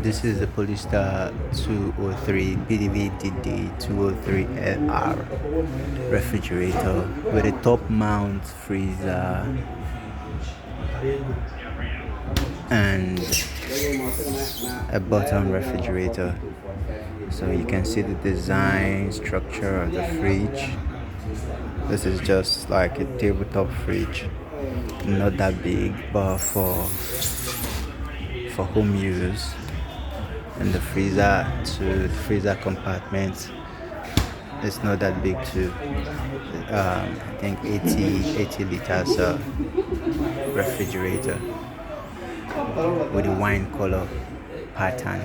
This is the Polystar 203 PDV-DD 203LR refrigerator with a top mount freezer and a bottom refrigerator. So you can see the design structure of the fridge. This is just like a tabletop fridge, not that big, but for home use. And the freezer to the freezer compartment, it's not that big too. I think 80 liters refrigerator with a wine color pattern.